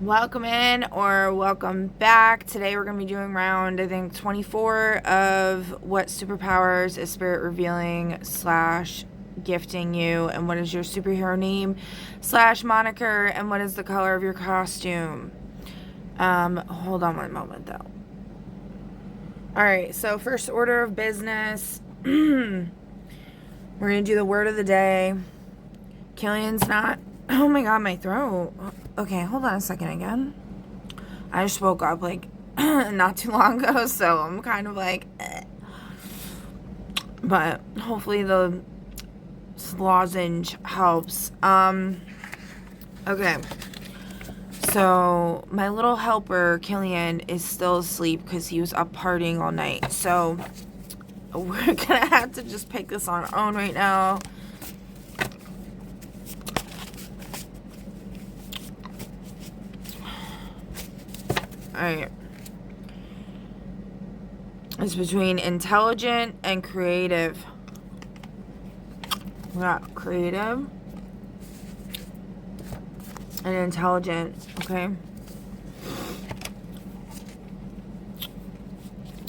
Welcome in or welcome back. Today we're going to be doing round, I think, 24 of what superpowers is Spirit revealing / gifting you, and what is your superhero name / moniker, and what is the color of your costume. Hold on one moment though. Alright, so first order of business. We're going to do the word of the day. Killian's not... Oh my god, my throat. Okay, hold on a second again. I just woke up like not too long ago, so I'm kind of like but hopefully the lozenge helps. Okay. So my little helper Killian is still asleep because he was up partying all night. So we're gonna have to just pick this on our own right now. Alright. It's between intelligent and creative. We got creative and intelligent, okay?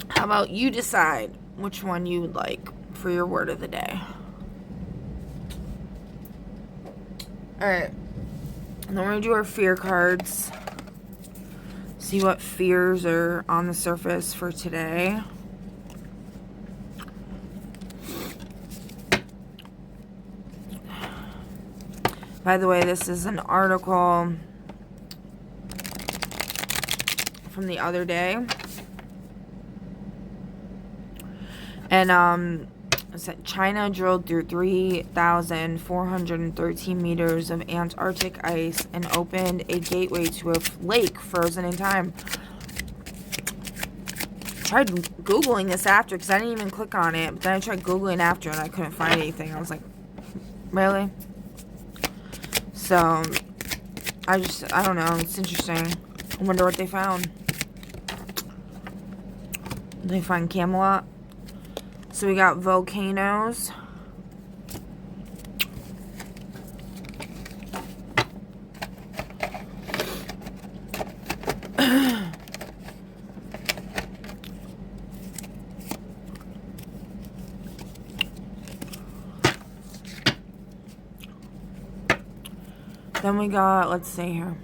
How about you decide which one you would like for your word of the day? Alright. And then we're going to do our fear cards. See what fears are on the surface for today. By the way, this is an article from the other day. And it said China drilled through 3,413 meters of Antarctic ice and opened a gateway to a lake frozen in time. I tried Googling this after because I didn't even click on it. But then I tried Googling after and I couldn't find anything. I was like, really? So, I don't know. It's interesting. I wonder what they found. Did they find Camelot? So we got volcanoes. Then we got, let's see here.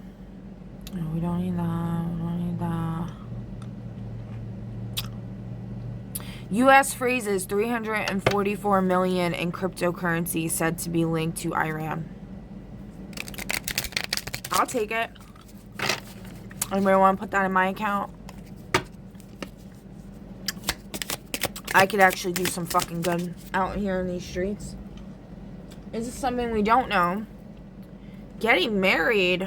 No, we don't need that. We don't need that. U.S. freezes 344 million in cryptocurrency said to be linked to Iran. I'll take it. Anybody want to put that in my account? I could actually do some fucking good out here in these streets. Is this something we don't know? Getting married.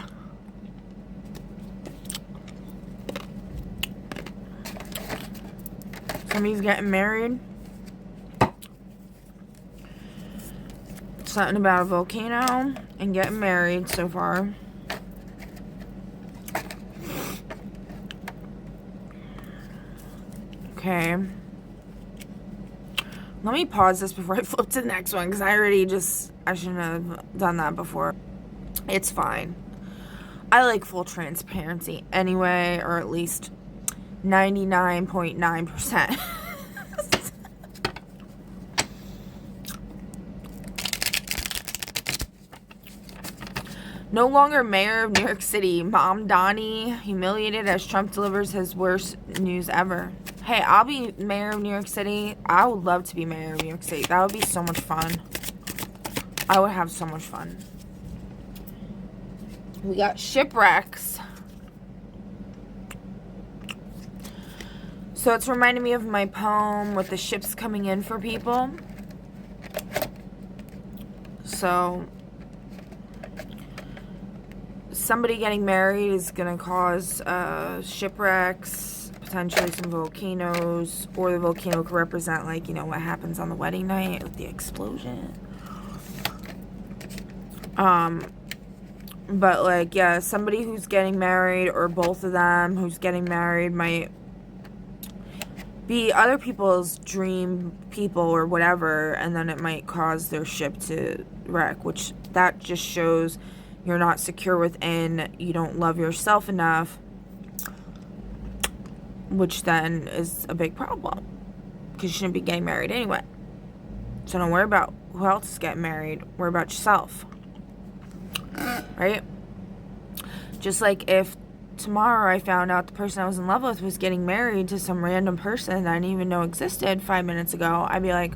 Somebody's getting married. Something about a volcano and getting married so far. Okay. Let me pause this before I flip to the next one because I shouldn't have done that before. It's fine. I like full transparency anyway, or at least 99.9%. No longer mayor of New York City, Mom Donnie humiliated as Trump delivers his worst news ever. Hey, I'll be mayor of New York City. I would love to be mayor of New York City. That would be so much fun. I would have so much fun. We got shipwrecks. So it's reminding me of my poem with the ships coming in for people. So somebody getting married is going to cause shipwrecks, potentially some volcanoes, or the volcano could represent, like, you know, what happens on the wedding night with the explosion. But, like, yeah, somebody who's getting married, or both of them who's getting married, might be other people's dream people or whatever, and then it might cause their ship to wreck, which that just shows you're not secure within, you don't love yourself enough, which then is a big problem because you shouldn't be getting married anyway. So don't worry about who else is getting married. Worry about yourself. Right? Just like if tomorrow I found out the person I was in love with was getting married to some random person that I didn't even know existed 5 minutes ago, I'd be like,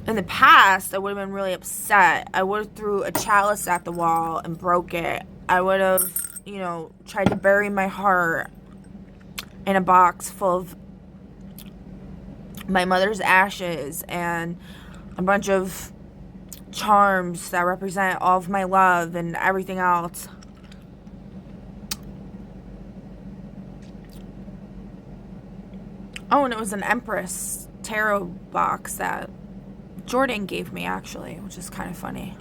in the past, I would have been really upset. I would have threw a chalice at the wall and broke it. I would have, tried to bury my heart in a box full of my mother's ashes and a bunch of charms that represent all of my love and everything else. Oh, and it was an Empress tarot box that Jordan gave me, actually, which is kind of funny.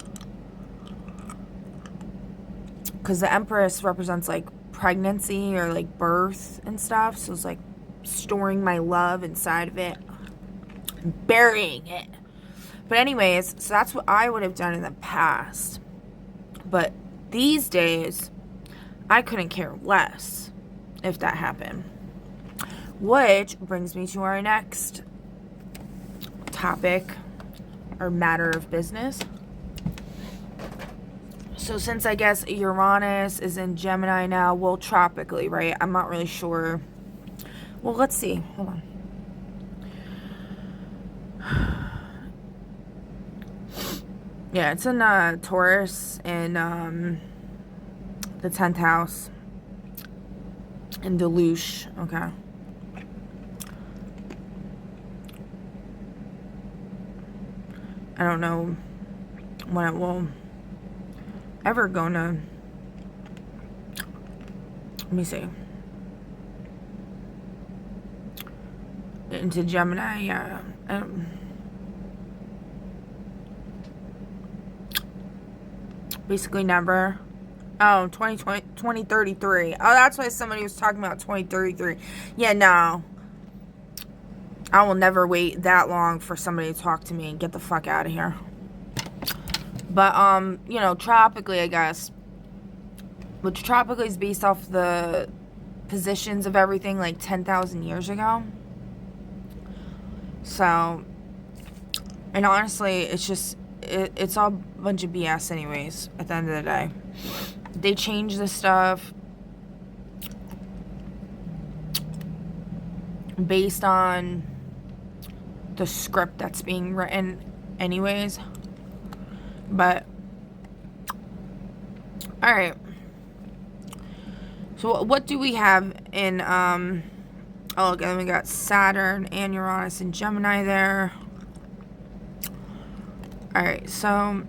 Because the Empress represents, like, pregnancy or, like, birth and stuff. So it's, like, storing my love inside of it. And burying it. But anyways, so that's what I would have done in the past. But these days, I couldn't care less if that happened. Which brings me to our next topic or matter of business. So since I guess Uranus is in Gemini now, well, tropically, right? I'm not really sure. Well, let's see. Hold on. Yeah, it's in Taurus in the 10th house in Deluge. Okay. I don't know when it will ever go to. Let me see. Into Gemini, yeah. Basically never. Oh, 2033. Oh, that's why somebody was talking about 2033. Yeah, no. I will never wait that long for somebody to talk to me and get the fuck out of here. But, tropically, I guess. Which tropically is based off the positions of everything like 10,000 years ago. So, and honestly, it's just, it's all a bunch of BS anyways, at the end of the day. They change this stuff based on the script that's being written anyways. But alright, so what do we have in again, we got Saturn and Uranus and Gemini there. Alright, so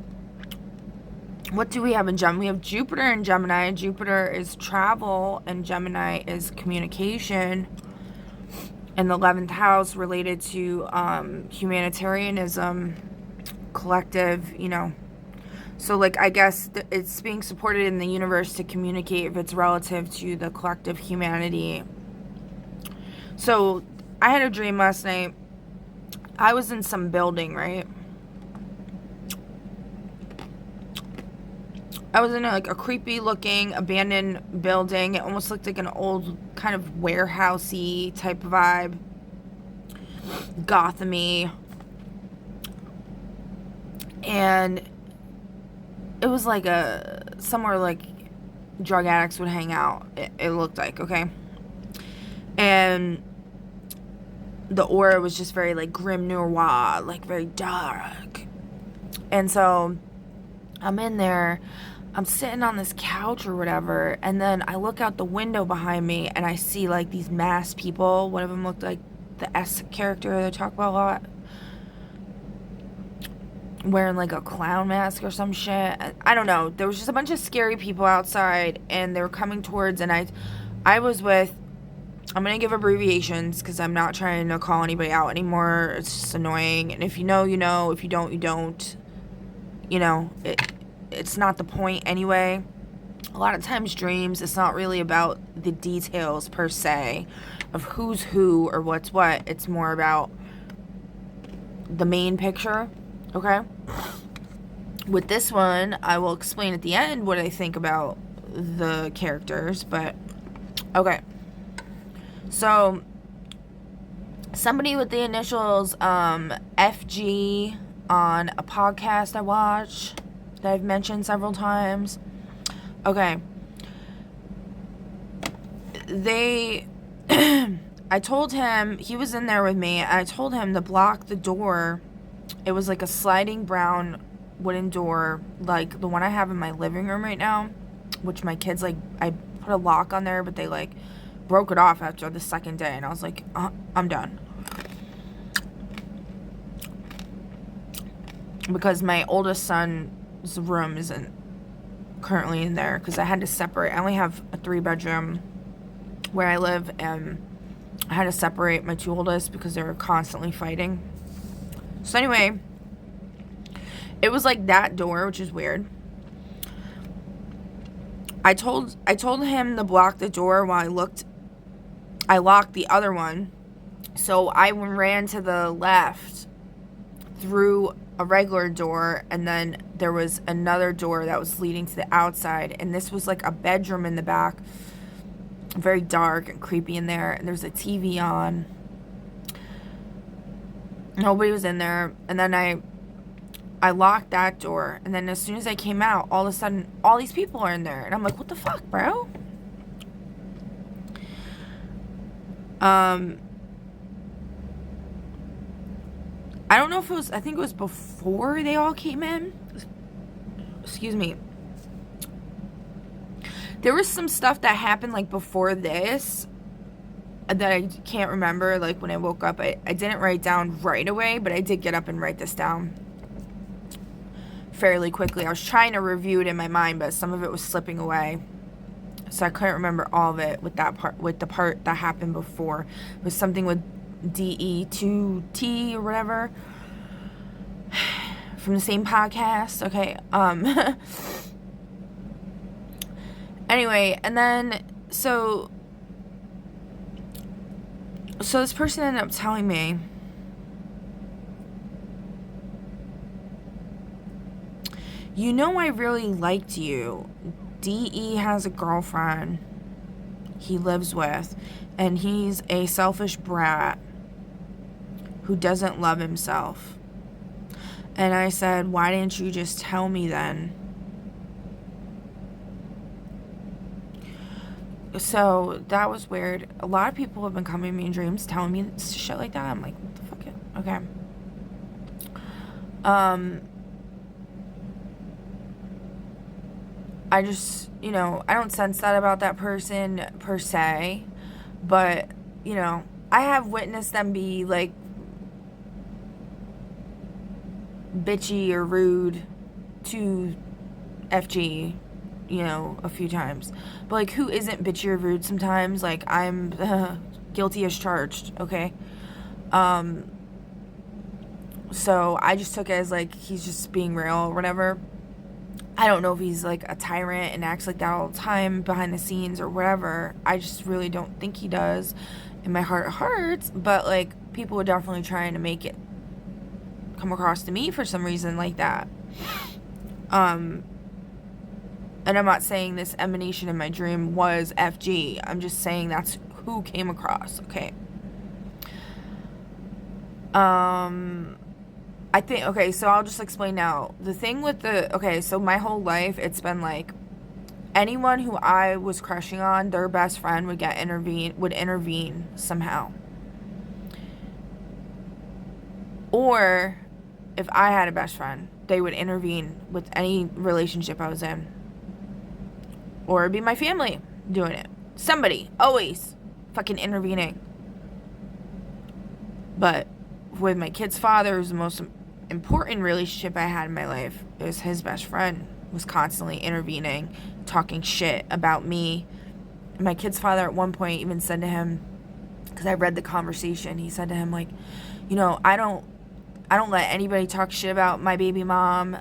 what do we have in Gemini? We have Jupiter in Gemini. Jupiter is travel and Gemini is communication. In the 11th house, related to humanitarianism, collective, So, like, I guess it's being supported in the universe to communicate if it's relative to the collective humanity. So, I had a dream last night. I was in some building, right? I was in a creepy looking abandoned building. It almost looked like an old kind of warehousey type vibe. Gotham-y. And it was like somewhere like drug addicts would hang out. It looked like, okay? And the aura was just very like grim noir, like very dark. And so I'm in there. I'm sitting on this couch or whatever, and then I look out the window behind me, and I see, like, these masked people. One of them looked like the S character they talk about a lot. Wearing, like, a clown mask or some shit. I don't know. There was just a bunch of scary people outside, and they were coming towards, and I was with, I'm going to give abbreviations, because I'm not trying to call anybody out anymore. It's just annoying. And if you know, you know. If you don't, you don't. It's not the point anyway. A lot of times dreams, it's not really about the details per se of who's who or what's what. It's more about the main picture, okay? With this one, I will explain at the end what I think about the characters, but okay. So, somebody with the initials FG on a podcast I watch that I've mentioned several times. Okay. I told him, he was in there with me, and I told him to block the door. It was like a sliding brown wooden door, like the one I have in my living room right now, which my kids, like, I put a lock on there, but they, like, broke it off after the second day, and I was like, I'm done. Because my oldest son's room isn't currently in there, because I had to separate. I only have a 3-bedroom where I live, and I had to separate my 2 oldest because they were constantly fighting. So anyway, it was like that door, which is weird. I told him to block the door while I locked the other one. So I ran to the left through a regular door, and then there was another door that was leading to the outside, and this was like a bedroom in the back, very dark and creepy in there, and there's a TV on. Nobody was in there, and then I locked that door, and then as soon as I came out, all of a sudden, all these people are in there, and I'm like, what the fuck, bro? I don't know if it was, I think it was before they all came in. Excuse me. There was some stuff that happened, like, before this that I can't remember, like, when I woke up. I didn't write down right away, but I did get up and write this down fairly quickly. I was trying to review it in my mind, but some of it was slipping away. So I couldn't remember all of it with the part that happened before. It was something with DE2T or whatever. From the same podcast. Okay. Anyway, and then so this person ended up telling me, you know, I really liked you. DE has a girlfriend he lives with, and he's a selfish brat who doesn't love himself. And I said, why didn't you just tell me then? So that was weird. A lot of people have been coming to me in dreams telling me shit like that. I'm like, what the fuck? Okay. I just, you know, I don't sense that about that person per se, but, you know, I have witnessed them be, like, bitchy or rude to FG, you know, a few times. But, like, who isn't bitchy or rude sometimes? Like, I'm guilty as charged, okay? So I just took it as, like, he's just being real or whatever. I don't know if he's, like, a tyrant and acts like that all the time behind the scenes or whatever. I just really don't think he does in my heart of hearts. But, like, people were definitely trying to make it come across to me for some reason like that. And I'm not saying this emanation in my dream was FG. I'm just saying that's who came across, okay? I think, okay, so I'll just explain now. The thing with so my whole life, it's been like, anyone who I was crushing on, their best friend would intervene somehow. Or, if I had a best friend, they would intervene with any relationship I was in. Or it'd be my family doing it. Somebody, always, fucking intervening. But with my kid's father, it was the most important relationship I had in my life. It was his best friend was constantly intervening, talking shit about me. My kid's father at one point even said to him, because I read the conversation, he said to him, like, you know, I don't let anybody talk shit about my baby mom.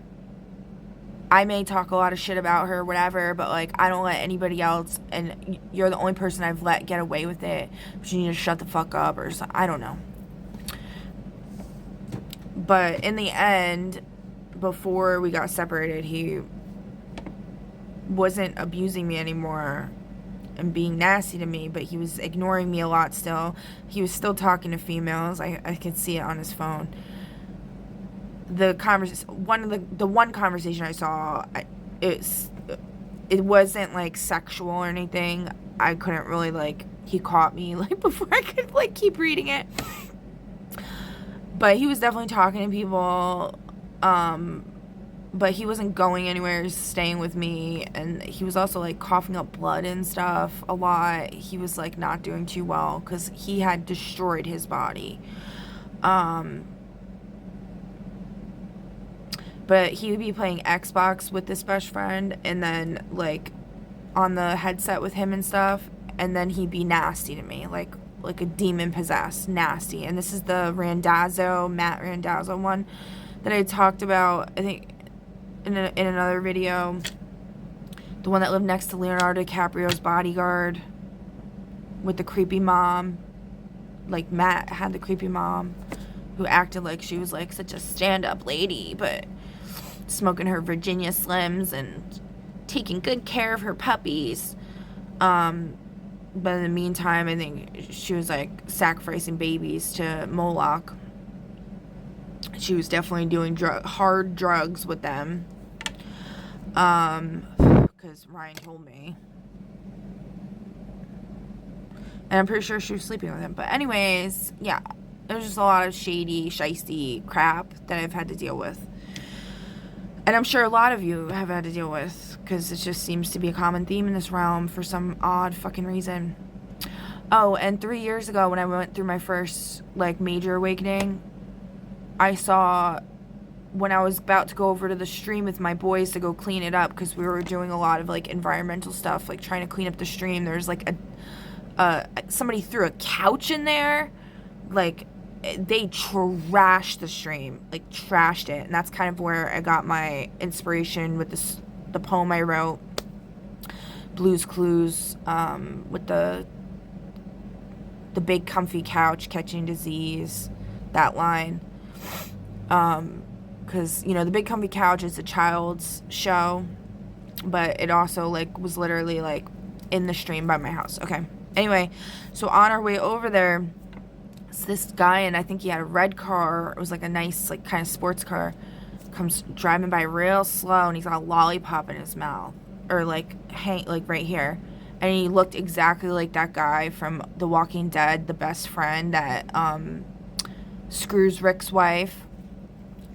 I may talk a lot of shit about her, whatever, but, like, I don't let anybody else, and you're the only person I've let get away with it, but you need to shut the fuck up, or something. I don't know. But in the end, before we got separated, he wasn't abusing me anymore and being nasty to me, but he was ignoring me a lot still. He was still talking to females. I could see it on his phone. The one conversation I saw, it wasn't like sexual or anything. I couldn't really, like, he caught me like before I could like keep reading it. But he was definitely talking to people. But he wasn't going anywhere, he was staying with me, and he was also like coughing up blood and stuff a lot. He was like not doing too well because he had destroyed his body. But he would be playing Xbox with this best friend, and then like on the headset with him and stuff, and then he'd be nasty to me, like a demon possessed, nasty. And this is the Matt Randazzo one that I talked about, I think, in another video. The one that lived next to Leonardo DiCaprio's bodyguard with the creepy mom. Like, Matt had the creepy mom who acted like she was like such a stand-up lady, but smoking her Virginia Slims and taking good care of her puppies. But in the meantime, I think she was like sacrificing babies to Moloch. She was definitely doing hard drugs with them. Because Ryan told me. And I'm pretty sure she was sleeping with him. But anyways, yeah. There's just a lot of shady, shisty crap that I've had to deal with. And I'm sure a lot of you have had to deal with. Because it just seems to be a common theme in this realm for some odd fucking reason. Oh, and 3 years ago when I went through my first, like, major awakening, I saw, when I was about to go over to the stream with my boys to go clean it up, because we were doing a lot of, like, environmental stuff, like, trying to clean up the stream. There's, like, somebody threw a couch in there. Like, they trashed the stream. Like, trashed it. And that's kind of where I got my inspiration with the poem I wrote, Blue's Clues, with the big comfy couch catching disease, that line. Because, you know, the big comfy couch is a child's show, but it also, like, was literally, like, in the stream by my house. Okay. Anyway, so on our way over there, it's this guy, and I think he had a red car. It was, like, a nice, like, kind of sports car. Comes driving by real slow, and he's got a lollipop in his mouth. Or, like, right here. And he looked exactly like that guy from The Walking Dead, the best friend that, screws Rick's wife.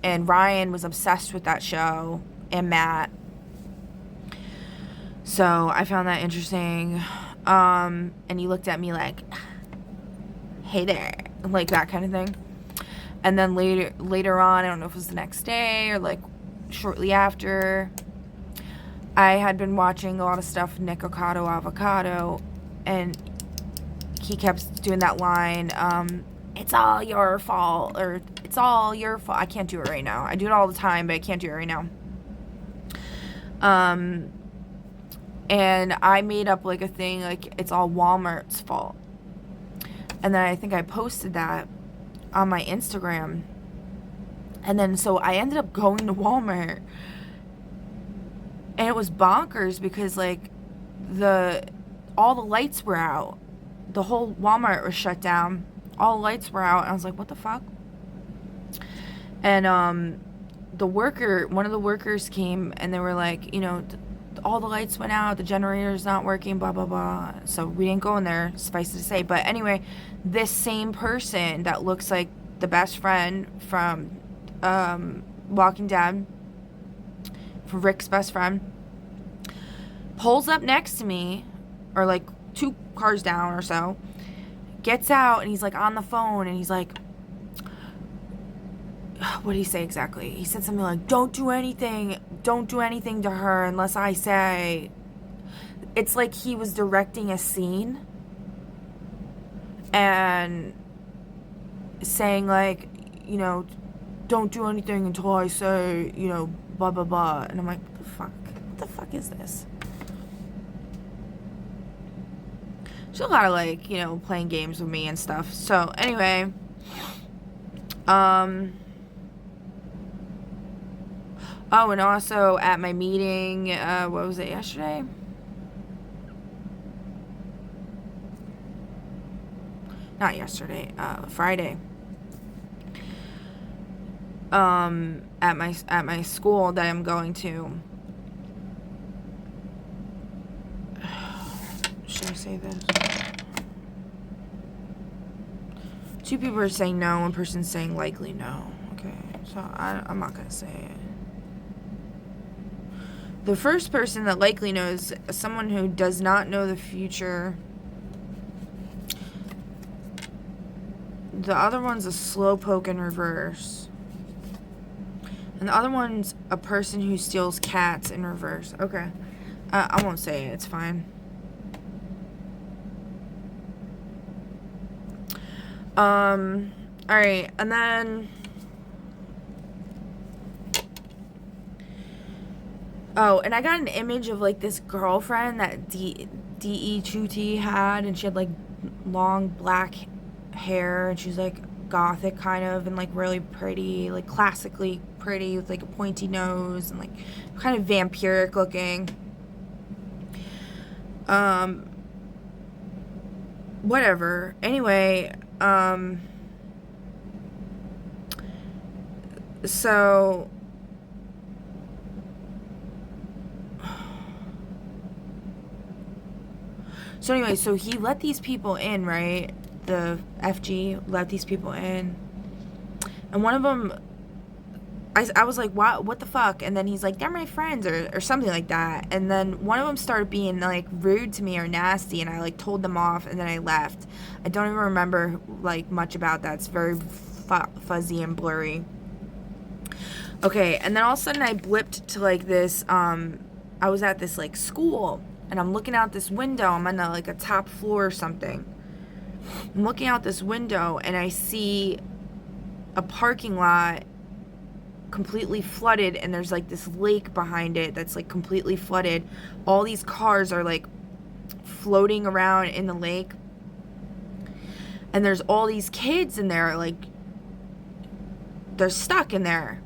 And Ryan was obsessed with that show, and Matt. So I found that interesting. And he looked at me like, hey there, like that kind of thing. And then later on, I don't know if it was the next day or like shortly after, I had been watching a lot of stuff, Nick Avocado, and he kept doing that line, it's all your fault, or it's all your fault. I can't do it right now. I do it all the time, but I can't do it right now. And I made up like a thing, like it's all Walmart's fault. And then I think I posted that on my Instagram. And then so I ended up going to Walmart. And it was bonkers because like all the lights were out. The whole Walmart was shut down. All the lights were out. And I was like, what the fuck? And one of the workers came and they were like, you know, all the lights went out, the generator's not working, blah, blah, blah. So we didn't go in there, suffice to say. But anyway, this same person that looks like the best friend from Walking Dead, from Rick's best friend, pulls up next to me, or like 2 cars down or so, gets out, and he's like on the phone, and he's like, what did he say exactly? He said something like, don't do anything to her unless I say. It's like he was directing a scene and saying like, you know, don't do anything until I say, you know, blah, blah, blah. And I'm like, what the fuck is this? She's a lot of like, you know, playing games with me and stuff. So anyway, Oh, and also at my meeting, what was it, yesterday? Not yesterday, Friday. At my school that I'm going to. Should I say this? Two people are saying no, one person's saying likely no. Okay, so I'm not gonna say it. The first person that likely knows, someone who does not know the future. The other one's a slowpoke in reverse. And the other one's a person who steals cats in reverse. Okay. I won't say it. It's fine. Alright. And then... Oh, and I got an image of, like, this girlfriend that D.E. Chuti had. And she had, like, long black hair. And she's, like, gothic kind of. And, like, really pretty. Like, classically pretty with, like, a pointy nose. And, like, kind of vampiric looking. Whatever. Anyway, so anyway, so he let these people in, right? The FG let these people in. And one of them, I was like, what the fuck? And then he's like, they're my friends, or something like that. And then one of them started being, like, rude to me or nasty, and I, like, told them off, and then I left. I don't even remember, like, much about that. It's very fuzzy and blurry. Okay, and then all of a sudden I blipped to, like, this, I was at this, like, school, and I'm looking out this window. I'm on, like, a top floor or something. I'm looking out this window, and I see a parking lot completely flooded, and there's, like, this lake behind it that's, like, completely flooded. All these cars are, like, floating around in the lake, and there's all these kids in there, like, they're stuck in there.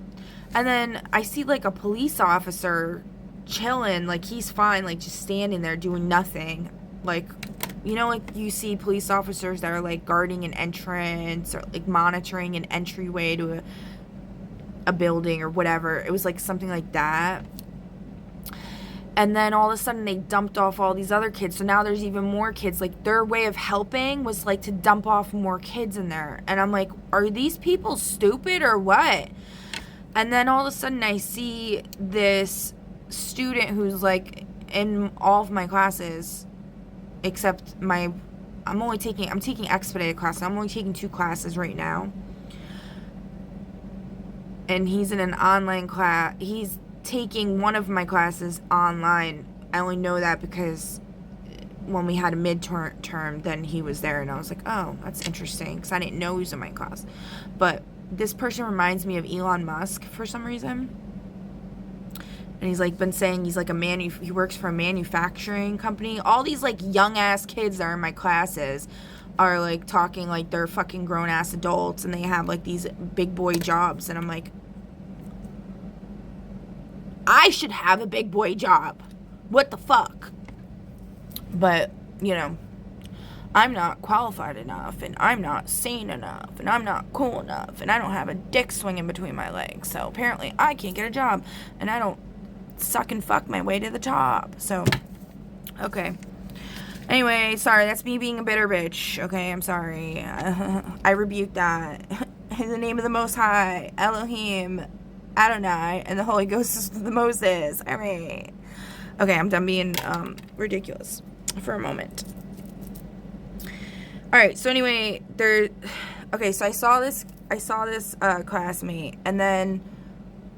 And then I see, like, a police officer chilling, like, he's fine, like, just standing there doing nothing. Like, you know, like, you see police officers that are, like, guarding an entrance or, like, monitoring an entryway to a building or whatever. It was, like, something like that. And then all of a sudden they dumped off all these other kids. So now there's even more kids. Like, their way of helping was, like, to dump off more kids in there. And I'm like, are these people stupid or what? And then all of a sudden I see this student who's, like, in all of my classes except I'm taking expedited classes. I'm only taking 2 classes right now. And he's in an online class. He's taking one of my classes online. I only know that because when we had a midterm, then he was there, and I was like, oh, that's interesting, because I didn't know he was in my class. But this person reminds me of Elon Musk for some reason. And he's, like, been saying he's, like, he works for a manufacturing company. All these, like, young-ass kids that are in my classes are, like, talking like they're fucking grown-ass adults, and they have, like, these big boy jobs. And I'm like, I should have a big boy job. What the fuck? But, you know, I'm not qualified enough, and I'm not sane enough, and I'm not cool enough, and I don't have a dick swinging between my legs. So apparently I can't get a job, and I don't suck and fuck my way to the top. So, okay. Anyway, sorry, that's me being a bitter bitch. Okay, I'm sorry. I rebuke that. In the name of the Most High, Elohim, Adonai, and the Holy Ghost is the Moses. Alright. Okay, I'm done being ridiculous for a moment. Alright, so anyway, okay, so I saw this classmate, and then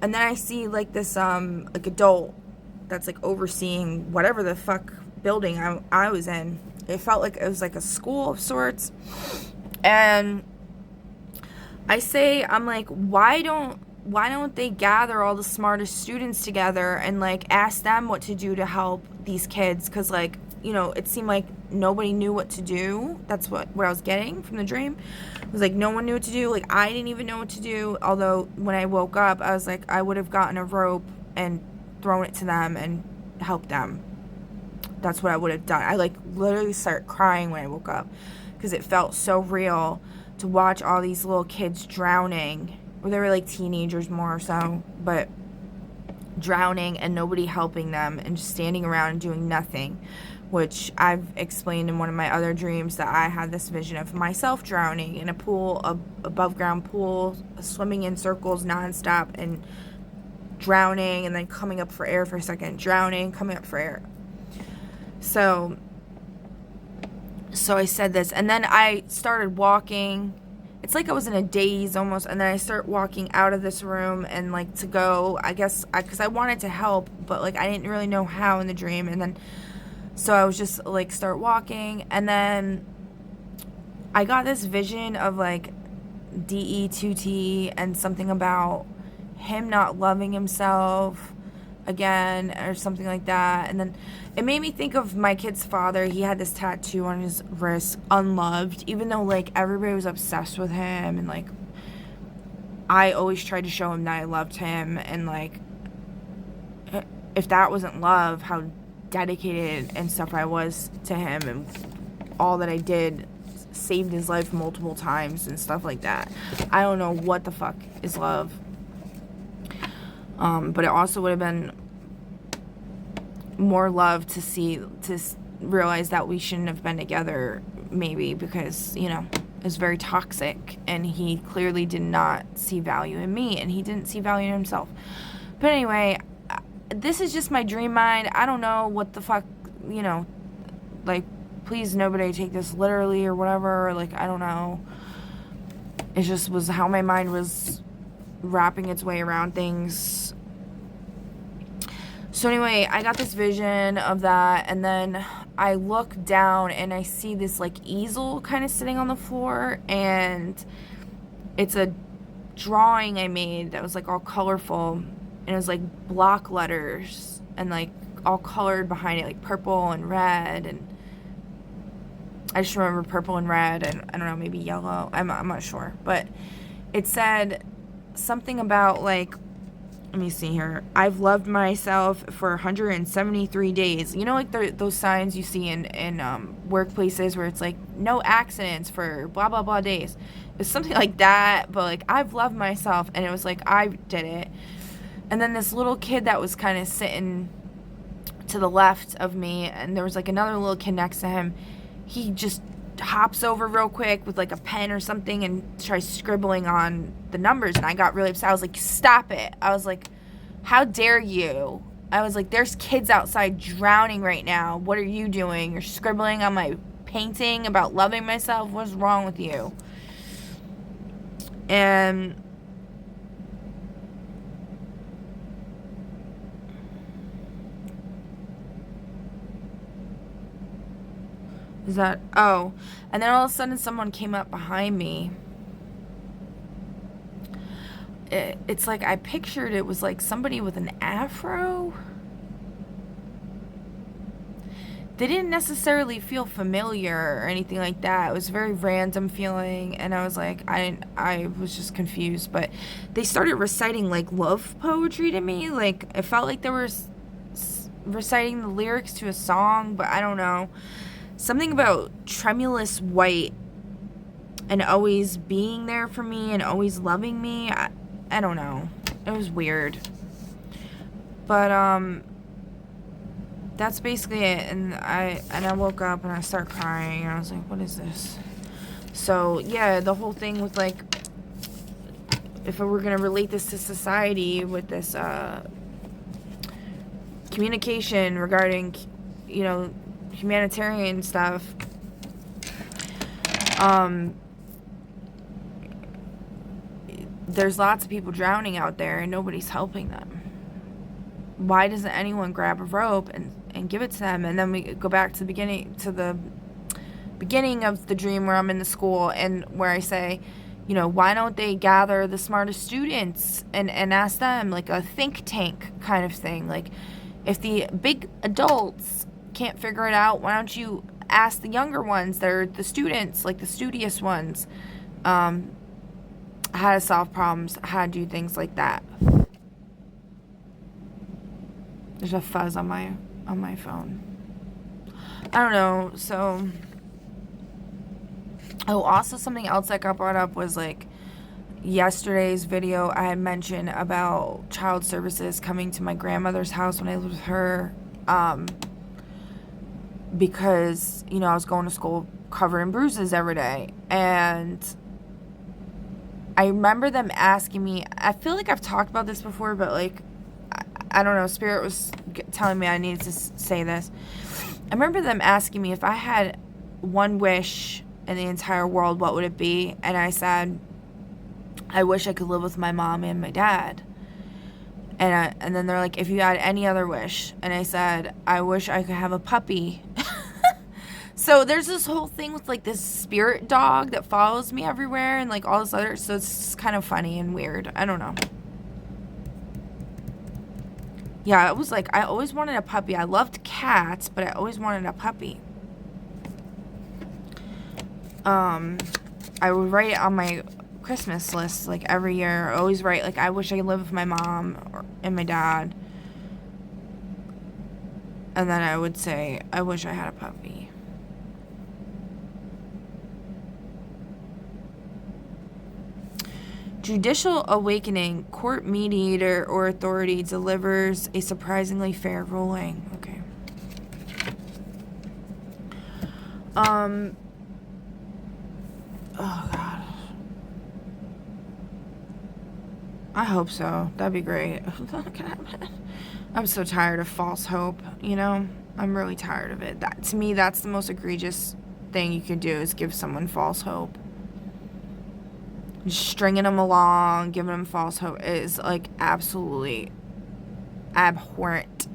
I see, like, this like, adult that's, like, overseeing whatever the fuck building I was in. It felt like it was, like, a school of sorts. And I'm like, why don't they gather all the smartest students together and, like, ask them what to do to help these kids? Because, like, you know, it seemed like nobody knew what to do. That's what I was getting from the dream. It was like no one knew what to do. Like, I didn't even know what to do. Although when I woke up, I was like, I would have gotten a rope and thrown it to them and helped them. That's what I would have done. I like literally started crying when I woke up because it felt so real to watch all these little kids drowning. Or they were like teenagers more so, but drowning and nobody helping them and just standing around and doing nothing, which I've explained in one of my other dreams that I had this vision of myself drowning in a pool, above ground pool, swimming in circles nonstop and drowning and then coming up for air for a second, drowning, coming up for air. So I said this, and then I started walking. It's like I was in a daze almost, and then I start walking out of this room and like to go, I guess, because I wanted to help, but like I didn't really know how in the dream. And then so I was just like start walking, and then I got this vision of like DE2T and something about him not loving himself again or something like that. And then it made me think of my kid's father. He had this tattoo on his wrist, unloved, even though like everybody was obsessed with him, and like I always tried to show him that I loved him, and like if that wasn't love, how dedicated and stuff I was to him, and all that I did saved his life multiple times and stuff like that. I don't know what the fuck is love. But it also would have been more love to realize that we shouldn't have been together, maybe, because, you know, it was very toxic, and he clearly did not see value in me, and he didn't see value in himself. But anyway, this is just my dream mind. I don't know what the fuck, you know, like, please nobody take this literally or whatever, like, I don't know. It just was how my mind was wrapping its way around things. So anyway, I got this vision of that, and then I look down and I see this like easel kind of sitting on the floor, and it's a drawing I made that was like all colorful, and it was like block letters and like all colored behind it, like purple and red, and I just remember purple and red, and I don't know, maybe yellow, I'm not sure, but it said something about like, let me see here, I've loved myself for 173 days. You know, like those signs you see in workplaces where it's like no accidents for blah blah blah days. It's something like that, but like I've loved myself, and it was like I did it. And then this little kid that was kind of sitting to the left of me, and there was like another little kid next to him, he just hops over real quick with like a pen or something and tries scribbling on the numbers, and I got really upset. I was like, stop it. I was like, how dare you? I was like, there's kids outside drowning right now. What are you doing? You're scribbling on my painting about loving myself. What's wrong with you? And is that, oh, and then all of a sudden someone came up behind me. It's like I pictured it was like somebody with an afro. They didn't necessarily feel familiar or anything like that. It was a very random feeling, and I was like, I was just confused. But they started reciting like love poetry to me. Like it felt like they were reciting the lyrics to a song, but I don't know. Something about tremulous white and always being there for me and always loving me. I don't know. It was weird. But that's basically it. And I woke up and I started crying, and I was like, what is this? So yeah, the whole thing with like, if I were gonna relate this to society with this communication regarding, you know, humanitarian stuff, there's lots of people drowning out there and nobody's helping them. Why doesn't anyone grab a rope and give it to them? And then we go back to the beginning of the dream where I'm in the school, and where I say, you know, why don't they gather the smartest students and ask them, like a think tank kind of thing? Like, if the big adults can't figure it out, why don't you ask the younger ones, they're the students, like the studious ones, how to solve problems, how to do things like that. There's a fuzz on my phone. I don't know. So, also something else that got brought up was like yesterday's video. I had mentioned about child services coming to my grandmother's house when I lived with her, because I was going to school covered in bruises every day, and I remember them asking me. I feel like I've talked about this before, but like I don't know. Spirit was telling me I needed to say this. I remember them asking me if I had one wish in the entire world, what would it be? And I said, I wish I could live with my mom and my dad. And then they're like, if you had any other wish? And I said, I wish I could have a puppy. So there's this whole thing with like this spirit dog that follows me everywhere and like all this other. So it's kind of funny and weird. I don't know. Yeah, it was like I always wanted a puppy. I loved cats, but I always wanted a puppy. I would write it on my Christmas list like every year. I always write like I wish I could live with my mom and my dad. And then I would say I wish I had a puppy. Judicial awakening, court mediator or authority delivers a surprisingly fair ruling. Okay. Oh God. I hope so. That'd be great. I'm so tired of false hope, I'm really tired of it. To me, that's the most egregious thing you could do is give someone false hope. Stringing them along, giving them false hope is like absolutely abhorrent.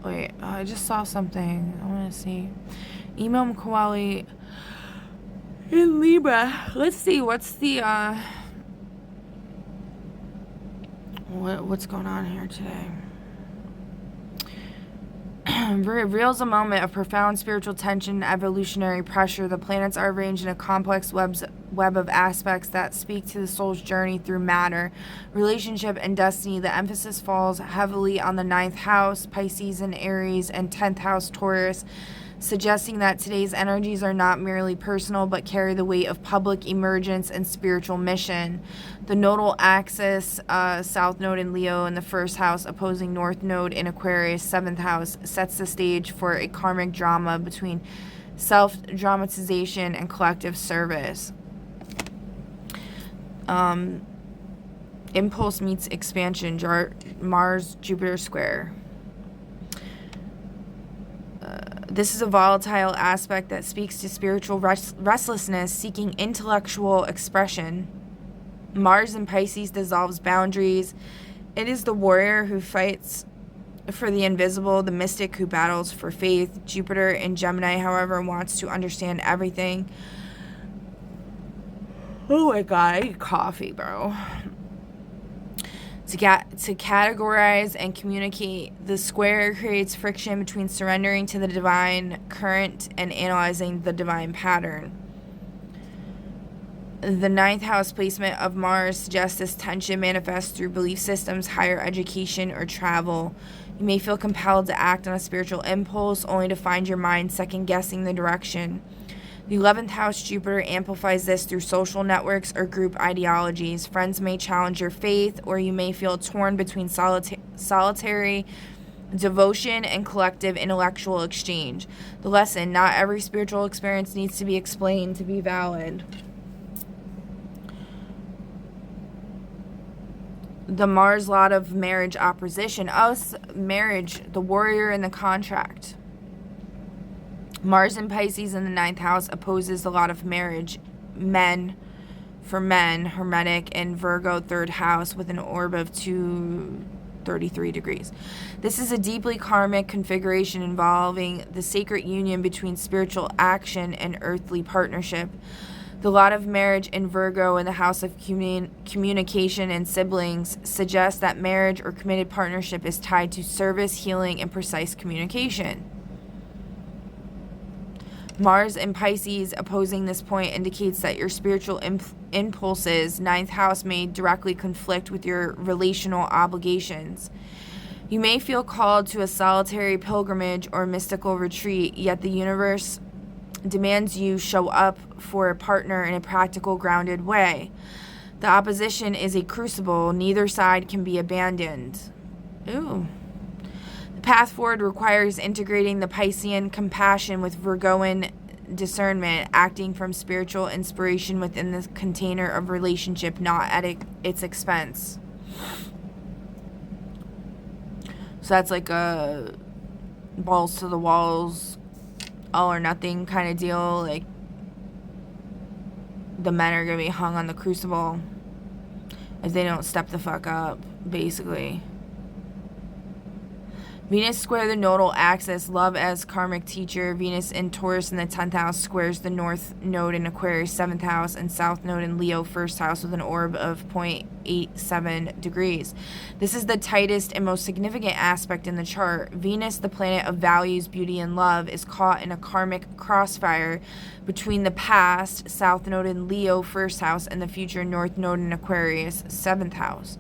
Wait, I just saw something. I want to see. Email Mkwali in Libra. Let's see. What's the what's going on here today? Reveals a moment of profound spiritual tension and evolutionary pressure. The planets are arranged in a complex web of aspects that speak to the soul's journey through matter, relationship, and destiny. The emphasis falls heavily on the 9th house, Pisces and Aries, and 10th house, Taurus, suggesting that today's energies are not merely personal but carry the weight of public emergence and spiritual mission. The nodal axis, South Node in Leo in the 1st house, opposing North Node in Aquarius, 7th house, sets the stage for a karmic drama between self-dramatization and collective service. Impulse meets expansion, Mars-Jupiter square. This is a volatile aspect that speaks to spiritual restlessness, seeking intellectual expression. Mars in Pisces dissolves boundaries. It is the warrior who fights for the invisible, the mystic who battles for faith. Jupiter in Gemini, however, wants to understand everything. Oh my God, I need coffee, bro. To categorize and communicate, the square creates friction between surrendering to the divine current and analyzing the divine pattern. The 9th house placement of Mars suggests this tension manifests through belief systems, higher education, or travel. You may feel compelled to act on a spiritual impulse, only to find your mind second-guessing the direction. The 11th house Jupiter amplifies this through social networks or group ideologies. Friends may challenge your faith, or you may feel torn between solitary devotion and collective intellectual exchange. The lesson: not every spiritual experience needs to be explained to be valid. The Mars lot of marriage opposition. Marriage, the warrior and the contract. Mars in Pisces in the 9th house opposes a lot of marriage. Men, Hermetic, and Virgo 3rd house with an orb of 233 degrees. This is a deeply karmic configuration involving the sacred union between spiritual action and earthly partnership. The lot of marriage in Virgo in the house of communication and siblings suggests that marriage or committed partnership is tied to service, healing, and precise communication. Mars in Pisces opposing this point indicates that your spiritual impulses, 9th house, may directly conflict with your relational obligations. You may feel called to a solitary pilgrimage or mystical retreat, yet the universe demands you show up for a partner in a practical, grounded way. The opposition is a crucible. Neither side can be abandoned. Ooh. The path forward requires integrating the Piscean compassion with Virgoan discernment, acting from spiritual inspiration within the container of relationship, not at its expense. So that's like a balls to the walls, all or nothing kind of deal. Like, the men are going to be hung on the crucible if they don't step the fuck up, basically. Venus square the nodal axis, love as karmic teacher. Venus in Taurus in the 10th house squares the north node in Aquarius 7th house and south node in Leo 1st house with an orb of 0.87 degrees. This is the tightest and most significant aspect in the chart. Venus, the planet of values, beauty, and love, is caught in a karmic crossfire between the past, south node in Leo 1st house, and the future north node in Aquarius 7th house.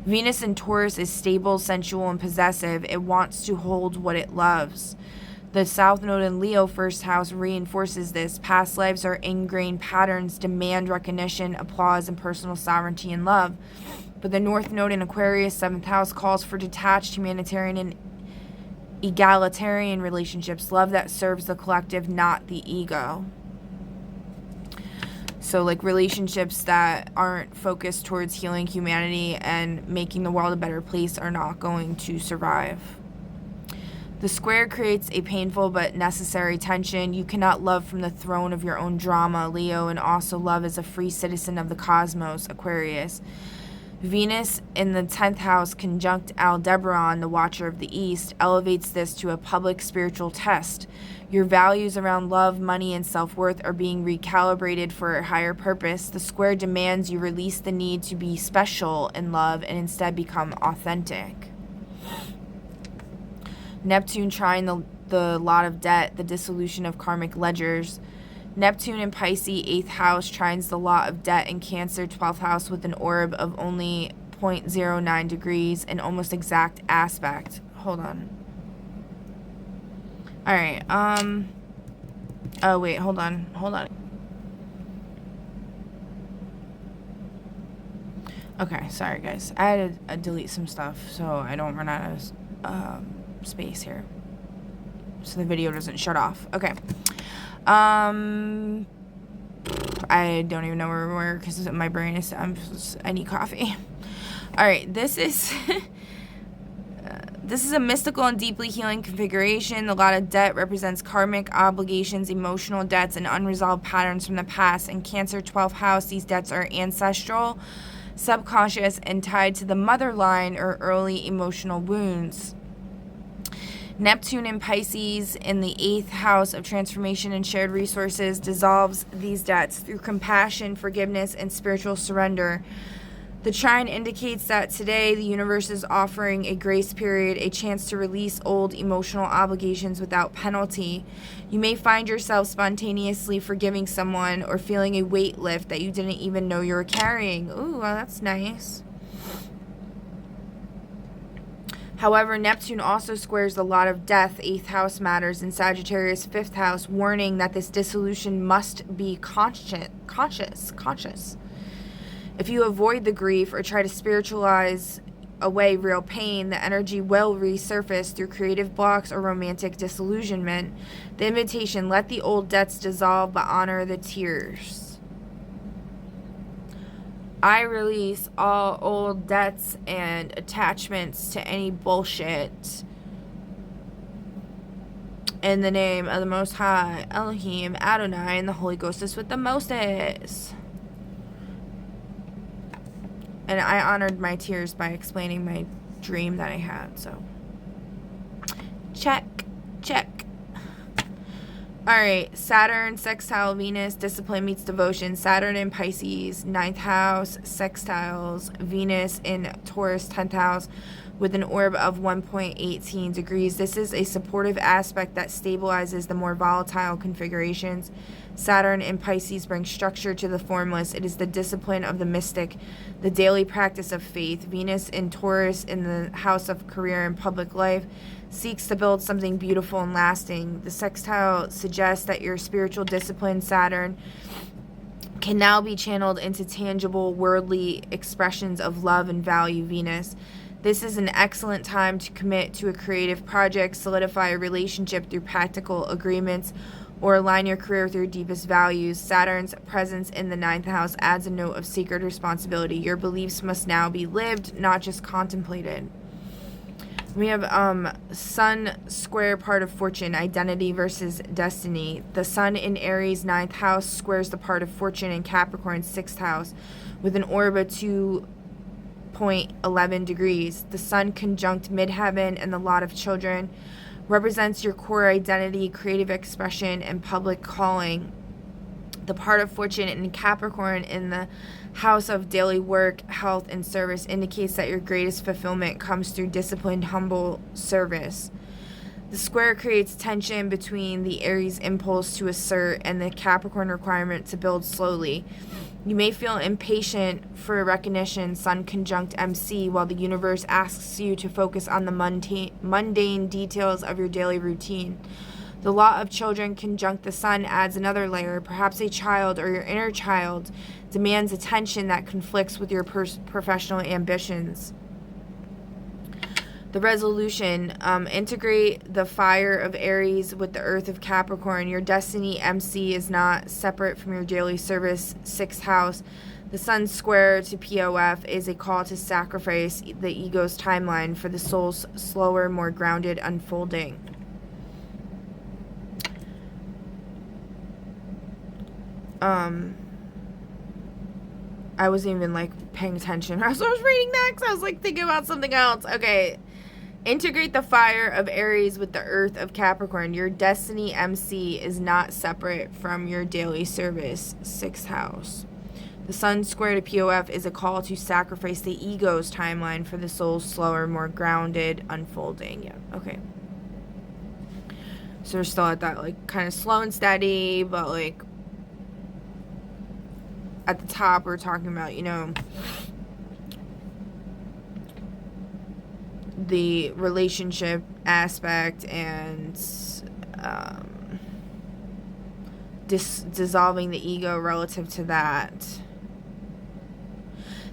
Venus in Taurus is stable, sensual, and possessive. It wants to hold what it loves. The South Node in Leo 1st house reinforces this. Past lives are ingrained patterns, demand recognition, applause, and personal sovereignty and love. But the North Node in Aquarius 7th house calls for detached, humanitarian, and egalitarian relationships. Love that serves the collective, not the ego. So, like, relationships that aren't focused towards healing humanity and making the world a better place are not going to survive. The square creates a painful but necessary tension. You cannot love from the throne of your own drama, Leo, and also love as a free citizen of the cosmos, Aquarius. Venus in the 10th house conjunct Aldebaran, the Watcher of the East, elevates this to a public spiritual test. Your values around love, money, and self-worth are being recalibrated for a higher purpose. The square demands you release the need to be special in love and instead become authentic. Neptune trine the lot of debt, the dissolution of karmic ledgers. Neptune in Pisces 8th house trines the lot of debt in Cancer 12th house with an orb of only 0.09 degrees, an almost exact aspect. Hold on. Alright, oh wait, hold on. Okay, sorry guys. I had to delete some stuff so I don't run out of space here. So the video doesn't shut off. Okay. I don't even know where we were because my brain is, I need coffee. Alright, this is... This is a mystical and deeply healing configuration. The lot of debt represents karmic obligations, emotional debts, and unresolved patterns from the past. In Cancer 12th house, these debts are ancestral, subconscious, and tied to the mother line or early emotional wounds. Neptune in Pisces in the 8th house of transformation and shared resources dissolves these debts through compassion, forgiveness, and spiritual surrender. The trine indicates that today the universe is offering a grace period, a chance to release old emotional obligations without penalty. You may find yourself spontaneously forgiving someone or feeling a weight lift that you didn't even know you were carrying. Ooh, well, that's nice. However, Neptune also squares the lot of death, 8th house matters, in Sagittarius 5th house, warning that this dissolution must be conscious. If you avoid the grief or try to spiritualize away real pain, the energy will resurface through creative blocks or romantic disillusionment. The invitation, let the old debts dissolve, but honor the tears. I release all old debts and attachments to any bullshit. In the name of the Most High, Elohim, Adonai, and the Holy Ghostess with the Mostess. And I honored my tears by explaining my dream that I had, so. Check. Alright, Saturn, sextile Venus, discipline meets devotion. Saturn in Pisces, 9th house, sextiles Venus in Taurus, 10th house. with an orb of 1.18 degrees. This is a supportive aspect that stabilizes the more volatile configurations. Saturn in Pisces brings structure to the formless. It is the discipline of the mystic, the daily practice of faith. Venus in Taurus in the house of career and public life seeks to build something beautiful and lasting. The sextile suggests that your spiritual discipline, Saturn, can now be channeled into tangible, worldly expressions of love and value, Venus. This is an excellent time to commit to a creative project, solidify a relationship through practical agreements, or align your career with your deepest values. Saturn's presence in the 9th house adds a note of sacred responsibility. Your beliefs must now be lived, not just contemplated. We have Sun square part of fortune, identity versus destiny. The Sun in Aries 9th house squares the part of fortune in Capricorn 6th house with an orb of 2.11 degrees. The Sun conjunct midheaven and the lot of children represents your core identity, creative expression, and public calling. The part of fortune in Capricorn in the house of daily work, health, and service indicates that your greatest fulfillment comes through disciplined, humble service. The square creates tension between the Aries impulse to assert and the Capricorn requirement to build slowly. You may feel impatient for recognition, Sun conjunct MC, while the universe asks you to focus on the mundane details of your daily routine. The lot of children conjunct the Sun adds another layer. Perhaps a child or your inner child demands attention that conflicts with your professional ambitions. The resolution, integrate the fire of Aries with the earth of Capricorn. Your destiny, MC, is not separate from your daily service, 6th house. The Sun square to POF is a call to sacrifice the ego's timeline for the soul's slower, more grounded unfolding. I wasn't even paying attention. I was reading that because I was thinking about something else. Okay. Integrate the fire of Aries with the earth of Capricorn. Your destiny, MC, is not separate from your daily service, 6th house. The Sun square to POF is a call to sacrifice the ego's timeline for the soul's slower, more grounded unfolding. Yeah, okay. So we're still at that kind of slow and steady, but at the top we're talking about, the relationship aspect and dissolving the ego relative to that.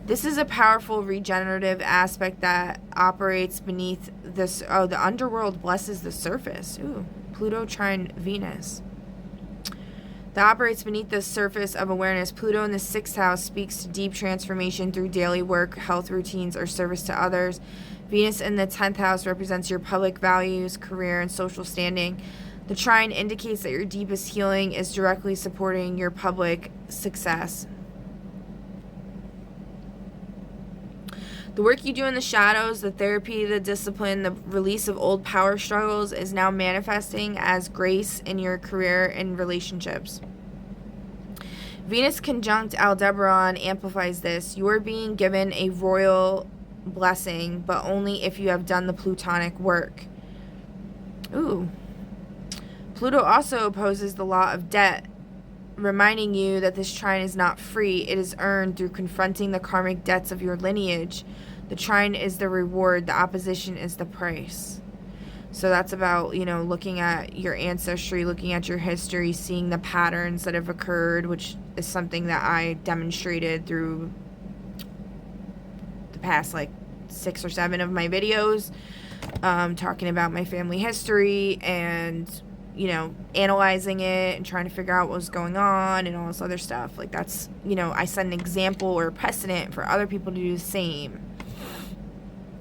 This is a powerful regenerative aspect that operates beneath this. Oh, the underworld blesses the surface. Ooh, Pluto trine Venus. That operates beneath the surface of awareness. Pluto in the 6th house speaks to deep transformation through daily work, health routines, or service to others. Venus in the 10th house represents your public values, career, and social standing. The trine indicates that your deepest healing is directly supporting your public success. The work you do in the shadows, the therapy, the discipline, the release of old power struggles is now manifesting as grace in your career and relationships. Venus conjunct Aldebaran amplifies this. You are being given a royal blessing, but only if you have done the plutonic work. Ooh. Pluto also opposes the law of debt, reminding you that this trine is not free. It is earned through confronting the karmic debts of your lineage. The trine is the reward. The opposition is the price. So that's about, looking at your ancestry, looking at your history, seeing the patterns that have occurred, which is something that I demonstrated through the past 6 or 7 of my videos, talking about my family history and analyzing it and trying to figure out what was going on and all this other stuff. That's, I set an example or a precedent for other people to do the same.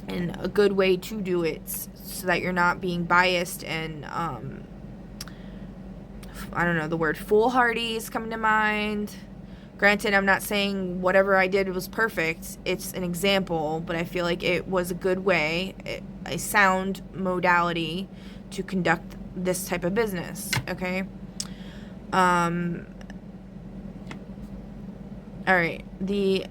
And a good way to do it so that you're not being biased and, I don't know, the word foolhardy is coming to mind. Granted, I'm not saying whatever I did was perfect. It's an example, but I feel like it was a good way, a sound modality to conduct this type of business, okay? Alright, the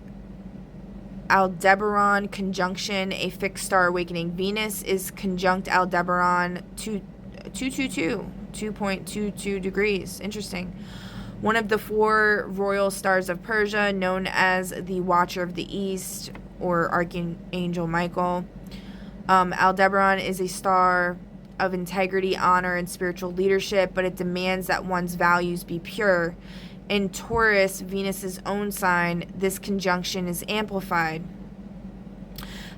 Aldebaran conjunction, a fixed star awakening. Venus is conjunct Aldebaran 2.22 degrees. Interesting. One of the 4 royal stars of Persia, known as the Watcher of the East or Archangel Michael. Aldebaran is a star of integrity, honor, and spiritual leadership, but it demands that one's values be pure. In Taurus, Venus's own sign, this conjunction is amplified.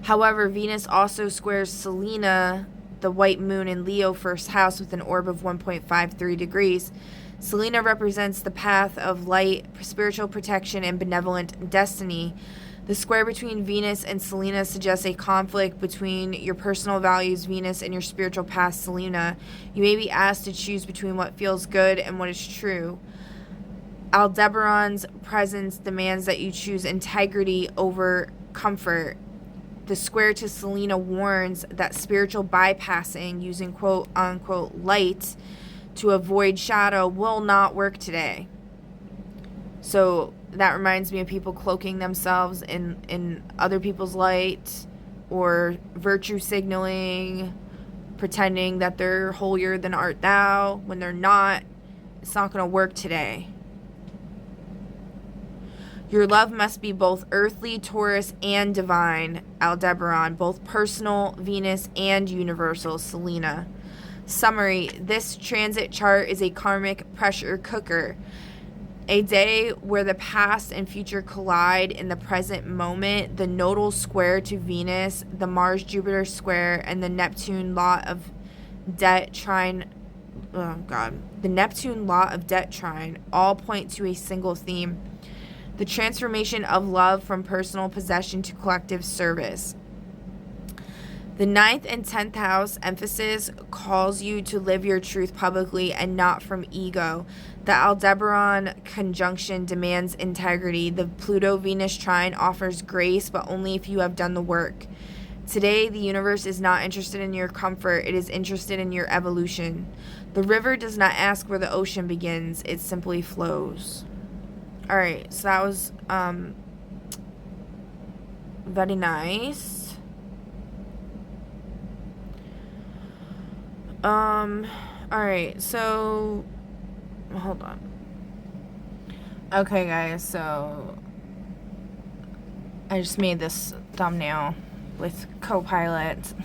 However, Venus also squares Selena, the white moon, in Leo first house with an orb of 1.53 degrees. Selena represents the path of light, spiritual protection, and benevolent destiny. The square between Venus and Selena suggests a conflict between your personal values, Venus, and your spiritual path, Selena. You may be asked to choose between what feels good and what is true. Aldebaran's presence demands that you choose integrity over comfort. The square to Selena warns that spiritual bypassing, using quote-unquote light to avoid shadow, will not work today. So that reminds me of people cloaking themselves in other people's light, or virtue signaling, pretending that they're holier than art thou when they're not. It's not going to work today. Your love must be both earthly, Taurus, and divine, Aldebaran, both personal, Venus, and universal, Selena. Summary: this transit chart is a karmic pressure cooker. A day where the past and future collide in the present moment. The nodal square to Venus, the Mars-Jupiter square, and the Neptune law of debt trine, the Neptune law of debt trine all point to a single theme: the transformation of love from personal possession to collective service. The 9th and 10th house emphasis calls you to live your truth publicly and not from ego. The Aldebaran conjunction demands integrity. The Pluto-Venus trine offers grace, but only if you have done the work. Today, the universe is not interested in your comfort. It is interested in your evolution. The river does not ask where the ocean begins. It simply flows. All right, so that was very nice. Alright, so hold on. Okay, guys, so I just made this thumbnail with Copilot.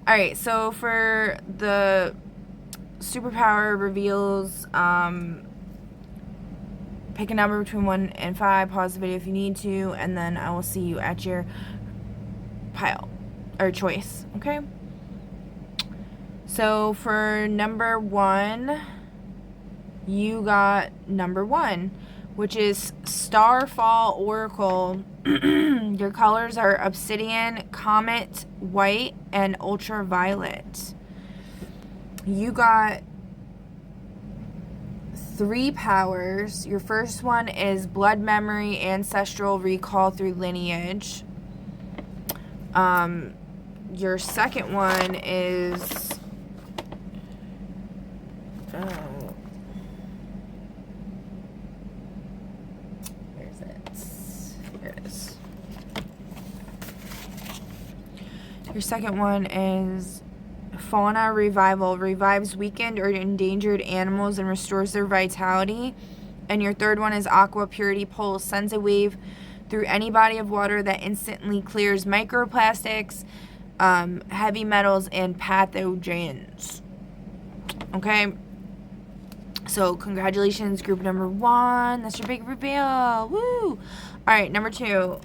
Alright, so for the superpower reveals, pick a number between 1 and 5, pause the video if you need to, and then I will see you at your pile, or choice, okay? So for number 1, you got number 1, which is Starfall Oracle. Your colors are Obsidian, Comet, White, and Ultraviolet. You got 3 powers. Your first one is Blood Memory, Ancestral Recall through Lineage. Your second one is... where is it? Here it is. Your second one is Fauna Revival. Revives weakened or endangered animals and restores their vitality. And your third one is Aqua Purity Pulse. Sends a wave through any body of water that instantly clears microplastics, heavy metals, and pathogens. Okay? So, congratulations, group number 1. That's your big reveal. Woo! Alright, number 2.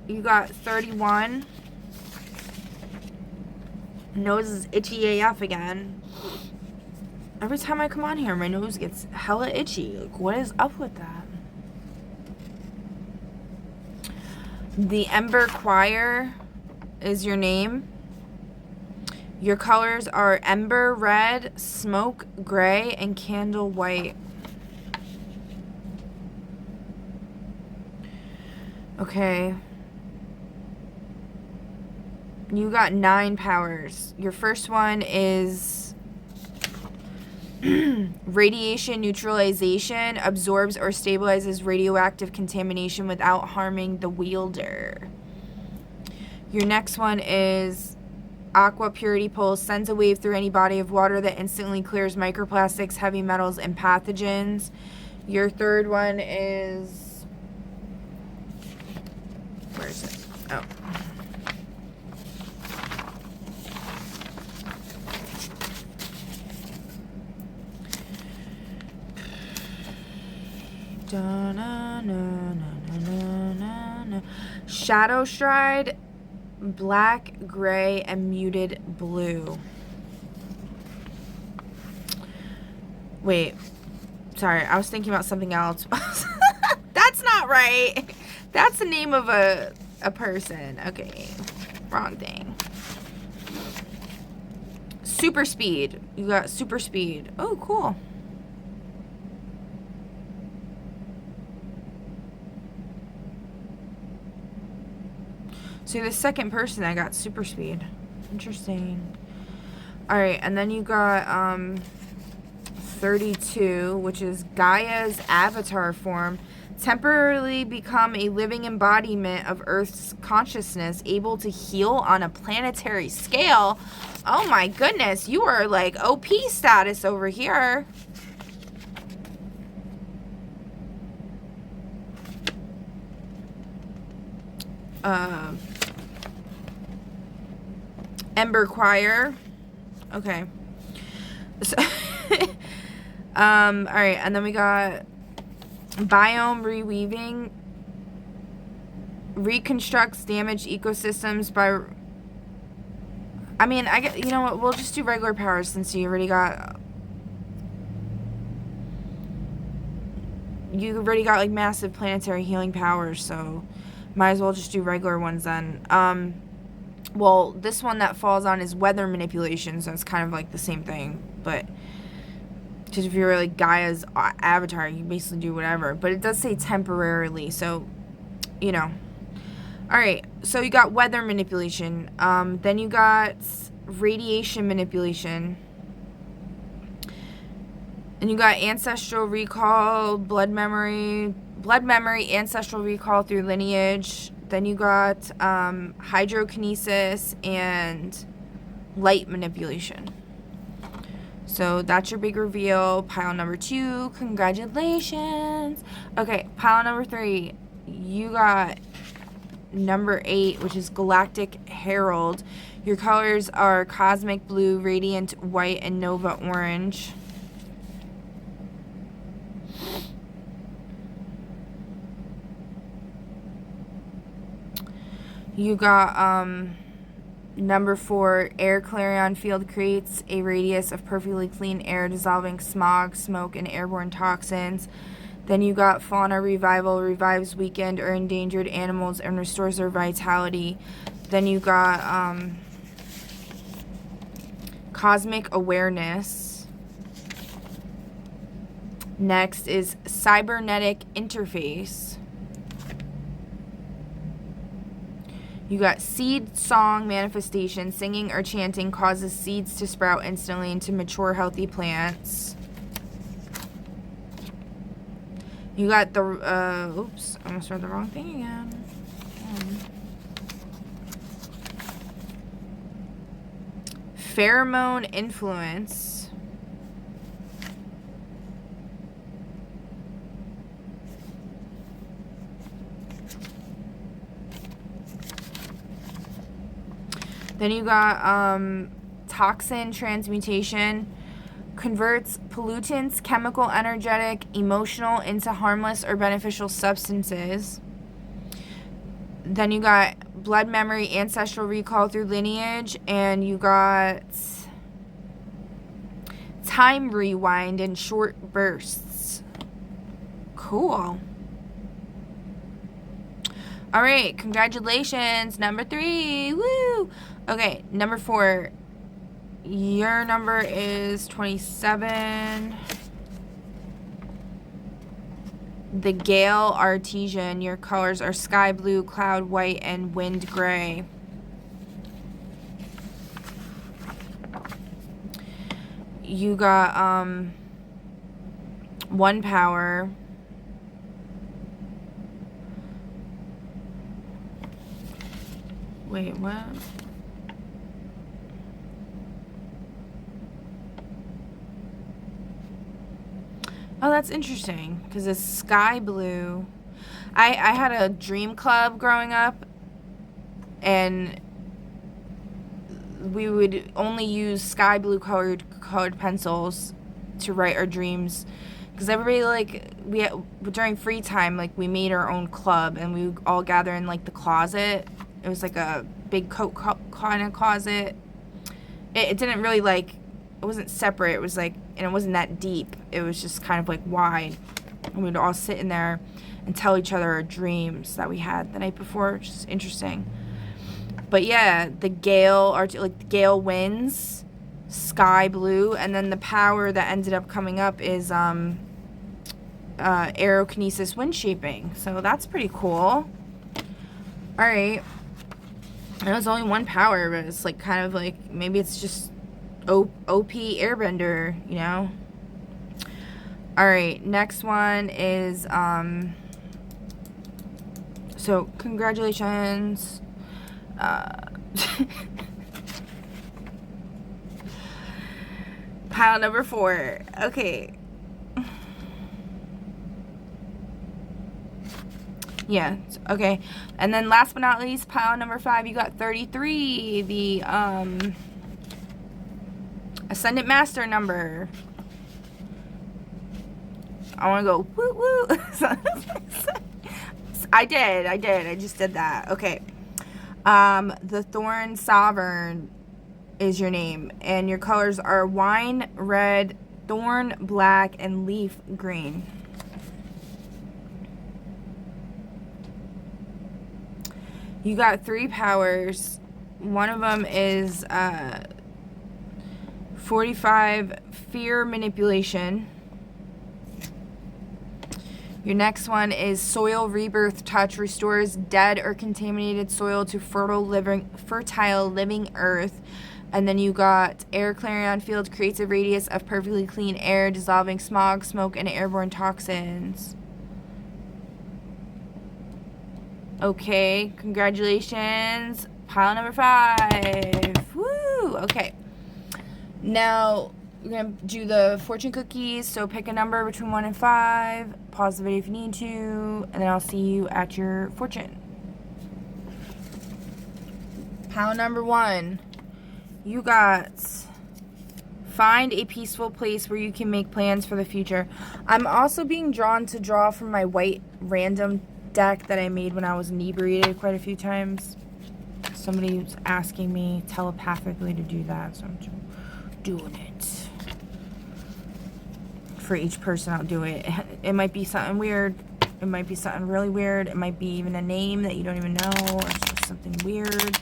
You got 31. Nose is itchy AF again. Every time I come on here, my nose gets hella itchy. Like, what is up with that? The Ember Choir is your name. Your colors are Ember Red, Smoke Gray, and Candle White. Okay. You got 9 powers. Your first one is Radiation Neutralization. Absorbs or stabilizes radioactive contamination without harming the wielder. Your next one is Aqua Purity Pulse. Sends a wave through any body of water that instantly clears microplastics, heavy metals, and pathogens. Your third one is... Where is it? Oh. Shadow Stride, black, gray, and muted blue. Wait, sorry, I was thinking about something else. That's not right. That's the name of a person. Okay, wrong thing. Super Speed. You got Super Speed. Oh, cool. So you're the second person that got Super Speed. Interesting. Alright, and then you got 32, which is Gaia's avatar form. Temporarily become a living embodiment of Earth's consciousness, able to heal on a planetary scale. Oh my goodness, you are like OP status over here. Ember Choir. Okay. So alright, and then we got Biome Reweaving. Reconstructs damaged ecosystems by... I mean, you know what, we'll just do regular powers since you already got... You already got, like, massive planetary healing powers, so might as well just do regular ones then. Well, this one that falls on is weather manipulation, so it's kind of like the same thing, but because if you're like Gaia's avatar, you basically do whatever, but it does say temporarily, so, you know. Alright, so you got weather manipulation, then you got radiation manipulation, and you got ancestral recall, blood memory, ancestral recall through lineage. Then you got hydrokinesis and light manipulation. So that's your big reveal. Pile number 2. Congratulations. Okay, pile number 3. You got number 8, which is Galactic Herald. Your colors are Cosmic Blue, Radiant White, and Nova Orange. You got number 4, Air Clarion Field creates a radius of perfectly clean air, dissolving smog, smoke, and airborne toxins. Then you got Fauna Revival, revives weakened or endangered animals and restores their vitality. Then you got Cosmic Awareness. Next is Cybernetic Interface. You got Seed Song Manifestation. Singing or chanting causes seeds to sprout instantly into mature, healthy plants. You got the, oops, I almost read the wrong thing again. Pheromone Influence. Then you got Toxin Transmutation. Converts pollutants, chemical, energetic, emotional into harmless or beneficial substances. Then you got Blood Memory, Ancestral Recall through Lineage. And you got Time Rewind in short bursts. Cool. Alright, congratulations. Number 3. Woo! Okay, number 4. Your number is 27. The Gale Artesian. Your colors are Sky Blue, Cloud White, and Wind Gray. You got 1 power. Wait, what? Oh, that's interesting, because it's sky blue. I had a dream club growing up, and we would only use sky blue colored pencils to write our dreams, because everybody, like, during free time, like, we made our own club, and we would all gather in, like, the closet. It was like a big coat kind of closet. It didn't really, like, it wasn't separate. It was like, and it wasn't that deep. It was just kind of like wide, and we'd all sit in there and tell each other our dreams that we had the night before, which is interesting. But yeah, the gale winds, sky blue, and then the power that ended up coming up is aerokinesis wind shaping. So that's pretty cool. All right. And it was only one power, but it's like kind of like maybe it's just OP airbender, you know? All right, next one is so congratulations. Pile number 4. Okay. Yeah, okay. And then last but not least, pile number 5, you got 33, the Ascendant Master number. I want to go woo woo. I did. I just did that. Okay. The Thorn Sovereign is your name, and your colors are wine red, thorn black, and leaf green. You got 3 powers. One of them is 45 fear manipulation. Your next one is soil rebirth touch, restores dead or contaminated soil to fertile living earth. And then you got air clarion field, creates a radius of perfectly clean air, dissolving smog, smoke, and airborne toxins. Okay, congratulations. Pile number 5. Woo! Okay. Now, we're going to do the fortune cookies. So pick a number between 1 and 5. Pause the video if you need to. And then I'll see you at your fortune. Pile number 1. You got find a peaceful place where you can make plans for the future. I'm also being drawn to draw from my white random deck that I made when I was inebriated quite a few times. Somebody was asking me telepathically to do that, so I'm doing it. For each person, I'll do it. It might be something weird. It might be something really weird. It might be even a name that you don't even know, or just something weird.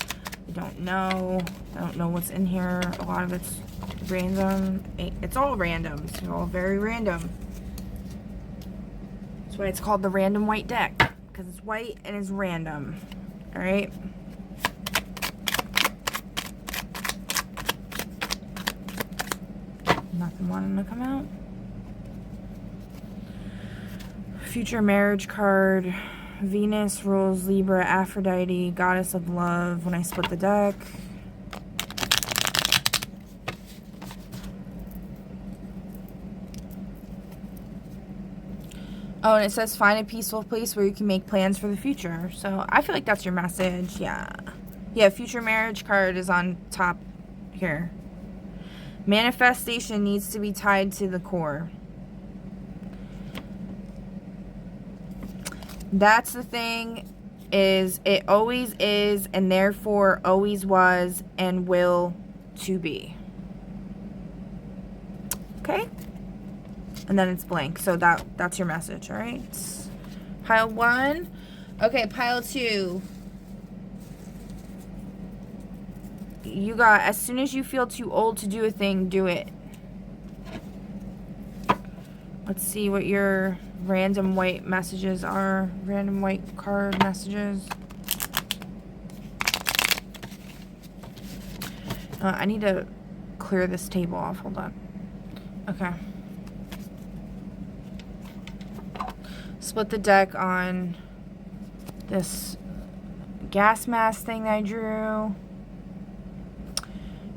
I don't know. I don't know what's in here. A lot of it's random. It's all random. It's all very random. That's why it's called the random white deck, because it's white and it's random. All right. Nothing wanting to come out. Future marriage card. Venus rules Libra, Aphrodite, goddess of love. When I split the deck. Oh, and it says find a peaceful place where you can make plans for the future. So I feel like that's your message. Yeah. Yeah, future marriage card is on top here. Manifestation needs to be tied to the core. That's the thing, is it always is, and therefore always was and will to be. Okay? And then it's blank. So that's your message, all right? Pile 1. Okay, pile 2. You got, as soon as you feel too old to do a thing, do it. Let's see what your random white messages are. Random white card messages. I need to clear this table off. Hold on. Okay. Split the deck on this gas mask thing that I drew.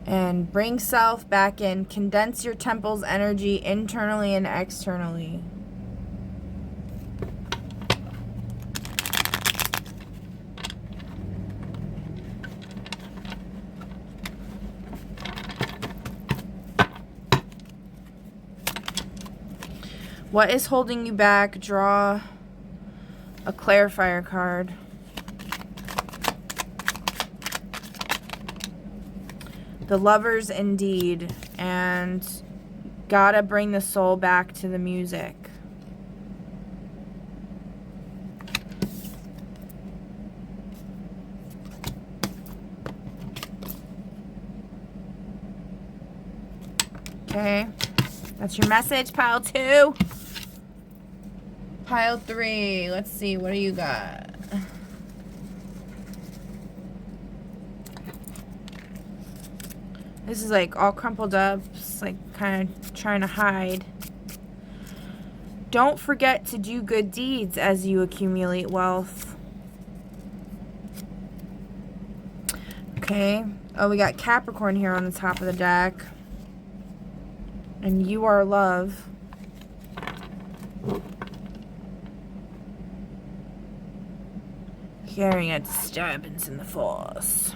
And bring self back in. Condense your temple's energy internally and externally. What is holding you back? Draw a clarifier card. The Lovers indeed. And gotta bring the soul back to the music. Okay. That's your message, pile 2. Pile 3. Let's see. What do you got? This is like all crumpled up. It's like kind of trying to hide. Don't forget to do good deeds as you accumulate wealth. Okay. Oh, we got Capricorn here on the top of the deck. And you are love. Carrying a disturbance in the force.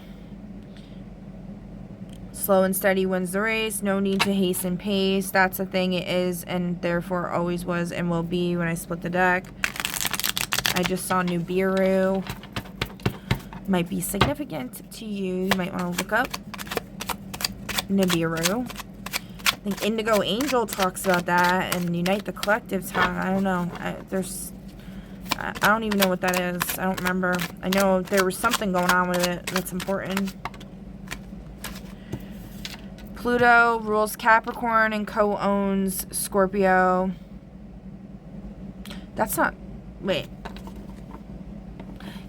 Slow and steady wins the race. No need to hasten pace. That's a thing it is and therefore always was and will be when I split the deck. I just saw Nibiru. Might be significant to you. You might want to look up Nibiru. I think Indigo Angel talks about that and Unite the Collective talk. I don't know. I don't even know what that is. I don't remember. I know there was something going on with it that's important. Pluto rules Capricorn and co-owns Scorpio. That's not... Wait.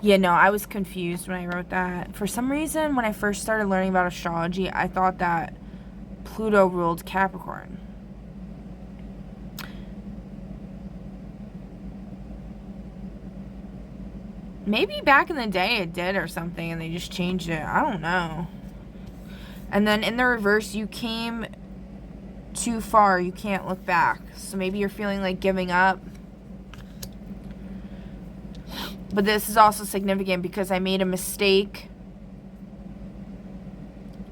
Yeah, no, I was confused when I wrote that. For some reason, when I first started learning about astrology, I thought that Pluto ruled Capricorn. Maybe back in the day it did or something and they just changed it. I don't know. And then in the reverse, you came too far. You can't look back. So maybe you're feeling like giving up. But this is also significant because I made a mistake.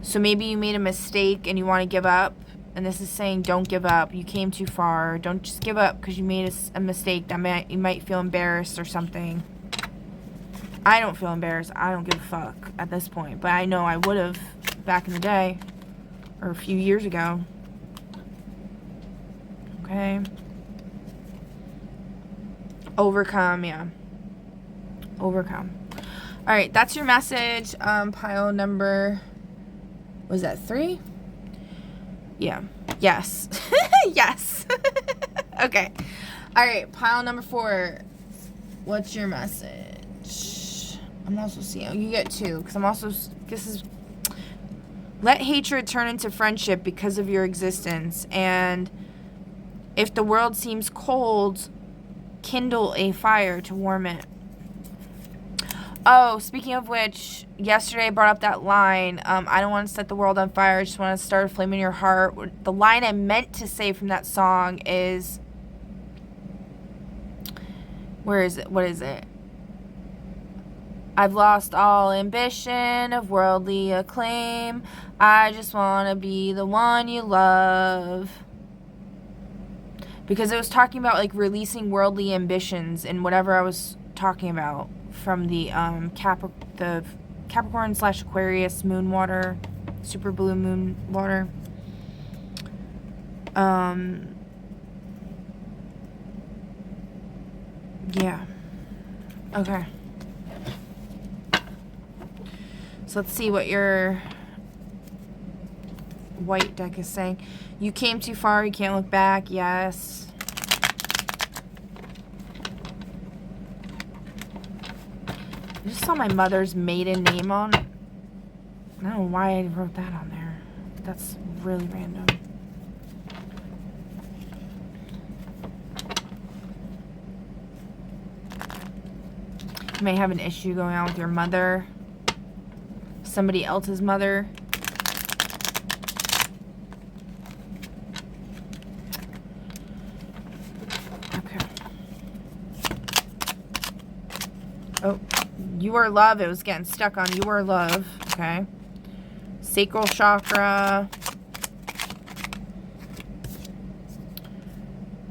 So maybe you made a mistake and you want to give up. And this is saying don't give up. You came too far. Don't just give up because you made a mistake. You might feel embarrassed or something. I don't feel embarrassed. I don't give a fuck at this point. But I know I would have back in the day. Or a few years ago. Okay. Overcome, yeah. Overcome. Alright, that's your message. Pile number... Was that 3? Yeah. Yes. Yes. Okay. Alright, pile number 4. What's your message? I'm also seeing... You get 2. Because I'm also... This is... Let hatred turn into friendship because of your existence. And if the world seems cold, kindle a fire to warm it. Oh, speaking of which, yesterday I brought up that line, I don't want to set the world on fire, I just want to start a flame in your heart. The line I meant to say from that song is... Where is it? What is it? I've lost all ambition of worldly acclaim. I just want to be the one you love. Because it was talking about, like, releasing worldly ambitions and whatever I was talking about from the Capricorn/Aquarius moon water, super blue moon water. Yeah. Okay. So let's see what your white deck is saying. You came too far, you can't look back. Yes. I just saw my mother's maiden name on. I don't know why I wrote that on there. That's really random. You may have an issue going on with your mother. Somebody else's mother. Okay. Oh, you are love. It was getting stuck on you are love. Okay. Sacral chakra.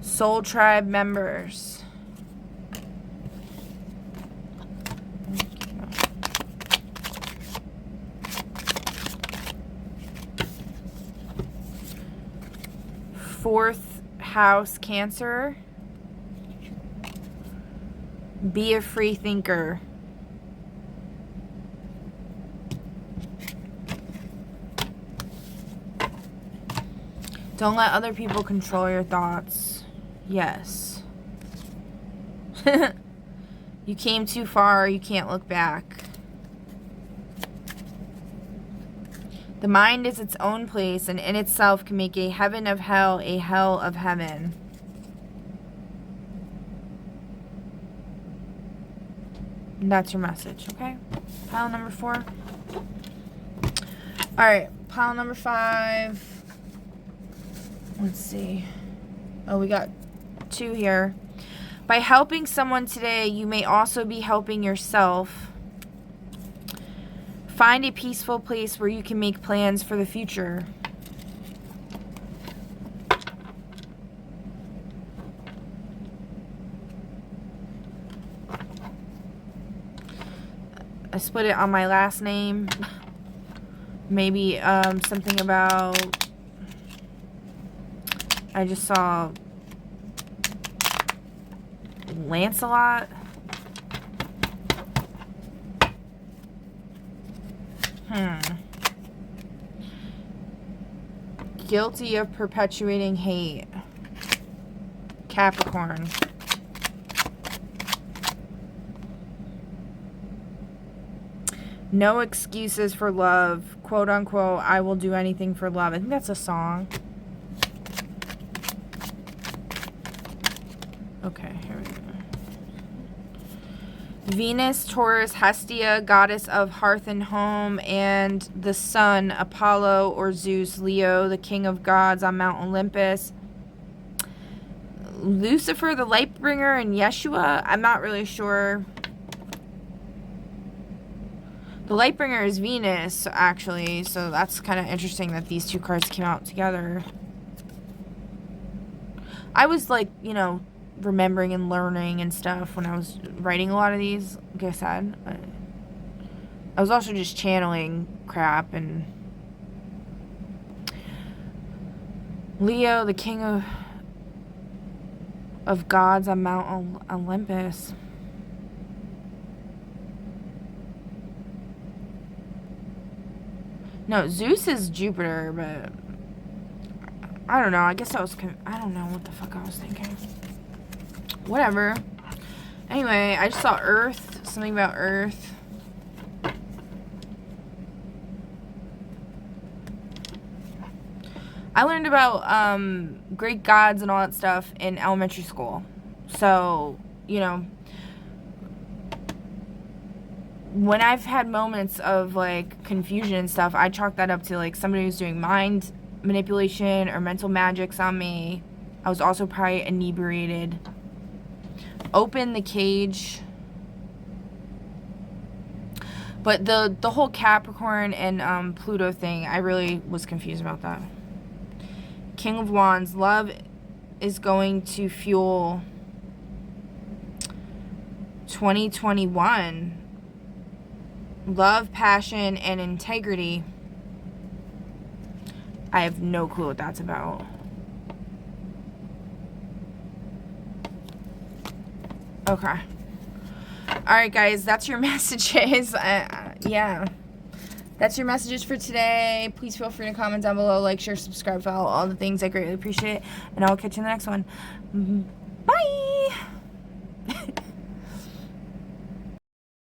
Soul tribe members. Fourth house Cancer. Be a free thinker. Don't let other people control your thoughts. Yes. You came too far, you can't look back. The mind is its own place and in itself can make a heaven of hell a hell of heaven. And that's your message, okay? Pile number 4. Alright, pile number 5. Let's see. Oh, we got 2 here. By helping someone today, you may also be helping yourself. Find a peaceful place where you can make plans for the future. I split it on my last name. Maybe something about... I just saw Lancelot. Guilty of perpetuating hate. Capricorn. No excuses for love. Quote unquote, I will do anything for love. I think that's a song. Okay, here we go. Venus, Taurus, Hestia, goddess of hearth and home, and the sun, Apollo or Zeus, Leo, the king of gods on Mount Olympus. Lucifer, the light bringer, and Yeshua. I'm not really sure. The light bringer is Venus, actually, so that's kind of interesting that these 2 cards came out together. I was like, you know, remembering and learning and stuff when I was writing a lot of these, like I said. I was also just channeling crap. And Leo, the king of gods on Mount Olympus. No, Zeus is Jupiter, but I don't know. I guess I don't know what the fuck I was thinking. Whatever. Anyway, I just saw Earth. Something about Earth. I learned about Greek gods and all that stuff in elementary school. So, you know, when I've had moments of, like, confusion and stuff, I chalk that up to, like, somebody who's doing mind manipulation or mental magics on me. I was also probably inebriated. Open the cage. But the whole Capricorn and Pluto thing, I really was confused about that. King of Wands, love is going to fuel 2021. Love, passion, and integrity. I have no clue what that's about. Okay. Alright, guys, that's your messages. Yeah. That's your messages for today. Please feel free to comment down below, like, share, subscribe, follow, all the things. I greatly appreciate it. And I'll catch you in the next one. Bye!